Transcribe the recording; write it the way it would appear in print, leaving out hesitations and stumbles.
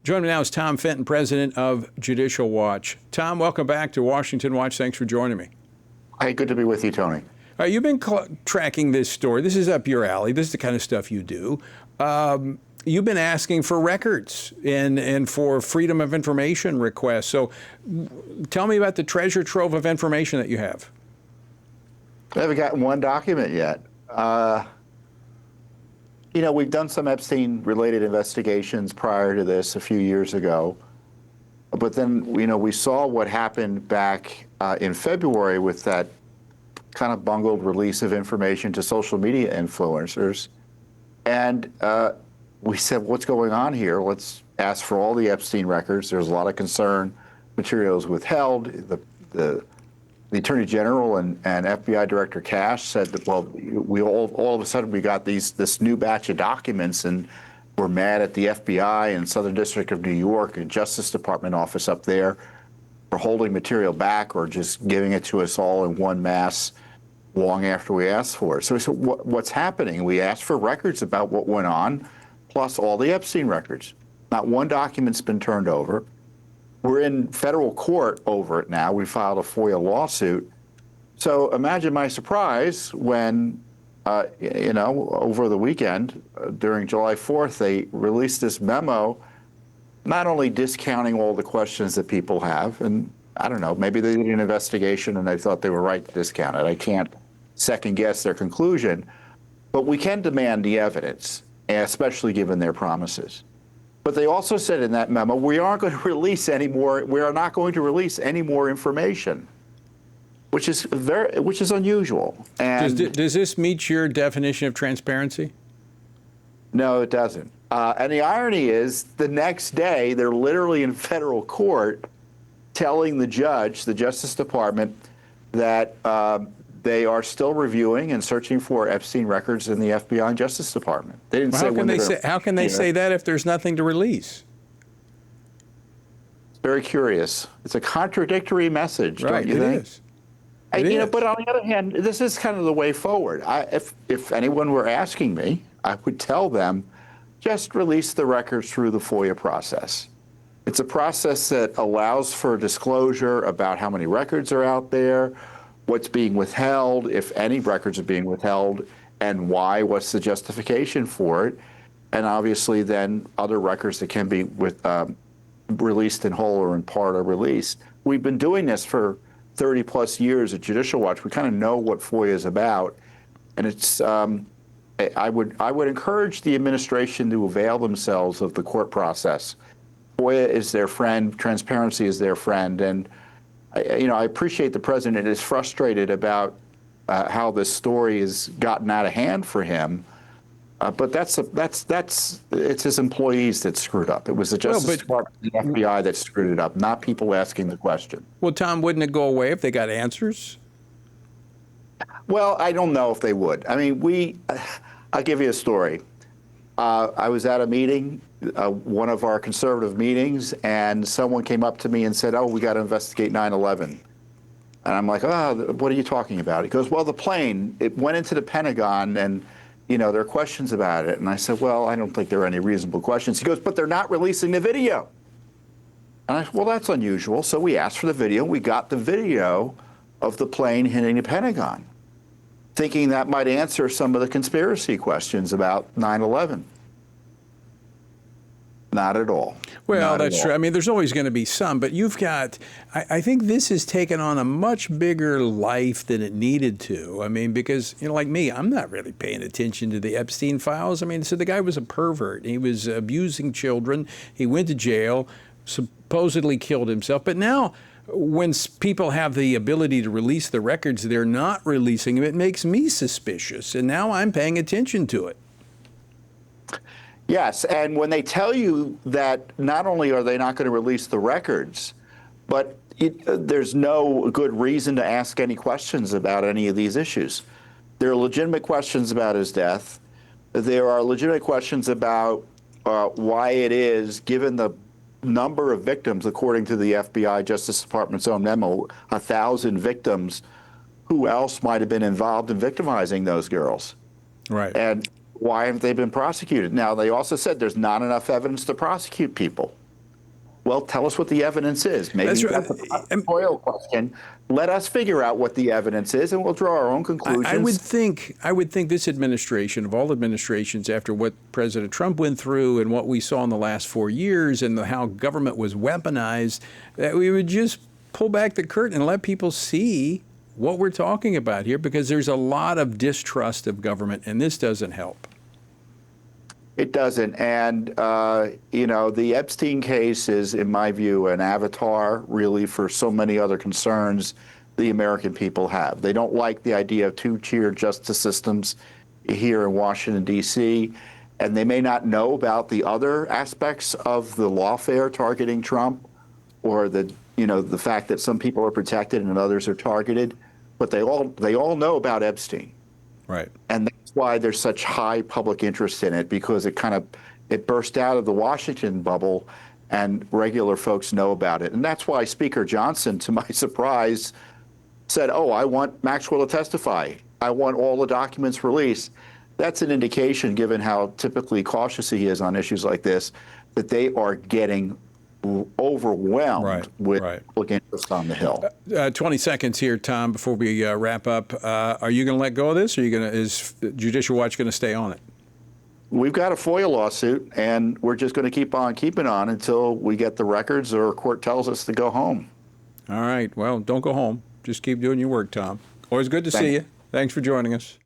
Joining me now is Tom Fitton, president of Judicial Watch. Tom, welcome back to Washington Watch. Thanks for joining me. Hey, good to be with you, Tony. You've been tracking this story. This is up your alley. This is the kind of stuff you do. You've been asking for records and for freedom of information requests. So tell me about the treasure trove of information that you have. I haven't gotten one document yet. We've done some Epstein-related investigations prior to this a few years ago. But then, we saw what happened back in February with that kind of bungled release of information to social media influencers. And we said, what's going on here? Let's ask for all the Epstein records. There's a lot of concern. Materials withheld. The Attorney General and FBI Director Cash said that, well, we all of a sudden we got this new batch of documents, and we're mad at the FBI and Southern District of New York and Justice Department office up there for holding material back or just giving it to us all in one mass long after we asked for it. So we said, what's happening? We asked for records about what went on, plus all the Epstein records. Not one document's been turned over. We're in federal court over it now. We filed a FOIA lawsuit. So imagine my surprise when, over the weekend, during July 4th, they released this memo, not only discounting all the questions that people have, and I don't know, maybe they did an investigation and they thought they were right to discount it. I can't second guess their conclusion, but we can demand the evidence, especially given their promises. But they also said in that memo, we are not going to release any more information, which is unusual. And does this meet your definition of transparency? No, it doesn't. And the irony is, the next day, they're literally in federal court telling the judge, the Justice Department, that they are still reviewing and searching for Epstein records in the FBI and Justice Department. They didn't say how can they say that if there's nothing to release? It's very curious. It's a contradictory message, right, don't you think? Is. It is. But on the other hand, this is kind of the way forward. If anyone were asking me, I would tell them, just release the records through the FOIA process. It's a process that allows for disclosure about how many records are out there, what's being withheld, if any records are being withheld, and why, what's the justification for it, and obviously then other records that can be released in whole or in part are released. We've been doing this for 30 plus years at Judicial Watch. We kind of know what FOIA is about, and it's I would encourage the administration to avail themselves of the court process. FOIA is their friend, transparency is their friend, and I appreciate the president is frustrated about how this story has gotten out of hand for him, but it's his employees that screwed up. It was the Justice Department and the FBI that screwed it up, not people asking the question. Well, Tom, wouldn't it go away if they got answers? Well, I don't know if they would. I mean, I'll give you a story. I was at a meeting, one of our conservative meetings, and someone came up to me and said, oh, we got to investigate 9/11. And I'm like, oh, what are you talking about? He goes, well, the plane, it went into the Pentagon, and, there are questions about it. And I said, well, I don't think there are any reasonable questions. He goes, but they're not releasing the video. And I said, well, that's unusual. So we asked for the video. We got the video of the plane hitting the Pentagon, thinking that might answer some of the conspiracy questions about 9/11. Not at all. Well, that's true. I mean, there's always going to be some, but you've got, I think this has taken on a much bigger life than it needed to. I mean, because, like me, I'm not really paying attention to the Epstein files. I mean, so the guy was a pervert. He was abusing children. He went to jail, supposedly killed himself. But now, when people have the ability to release the records, they're not releasing them. It makes me suspicious, and now I'm paying attention to it. Yes, and when they tell you that not only are they not going to release the records, but there's no good reason to ask any questions about any of these issues. There are legitimate questions about his death. There are legitimate questions about why it is, given the number of victims, according to the FBI Justice Department's own memo, 1,000 victims, who else might have been involved in victimizing those girls? Right. And why haven't they been prosecuted? Now, they also said there's not enough evidence to prosecute people. Well, tell us what the evidence is. Maybe That's that's right. a FOIA question. Let us figure out what the evidence is, and we'll draw our own conclusions. I would think this administration, of all administrations, after what President Trump went through and what we saw in the last 4 years and how government was weaponized, that we would just pull back the curtain and let people see what we're talking about here, because there's a lot of distrust of government, and this doesn't help. It doesn't. And, the Epstein case is, in my view, an avatar really for so many other concerns the American people have. They don't like the idea of two-tier justice systems here in Washington, D.C., and they may not know about the other aspects of the lawfare targeting Trump, or the fact that some people are protected and others are targeted, but they all know about Epstein. Right. And that's why there's such high public interest in it, because it burst out of the Washington bubble and regular folks know about it. And that's why Speaker Johnson, to my surprise, said, "Oh, I want Maxwell to testify. I want all the documents released." That's an indication, given how typically cautious he is on issues like this, that they are getting overwhelmed with public interest on the Hill. 20 seconds here, Tom, before we wrap up. Are you going to let go of this, or is Judicial Watch going to stay on it? We've got a FOIA lawsuit, and we're just going to keep on keeping on until we get the records or a court tells us to go home. All right. Well, don't go home. Just keep doing your work, Tom. Always good to see you. Thanks for joining us.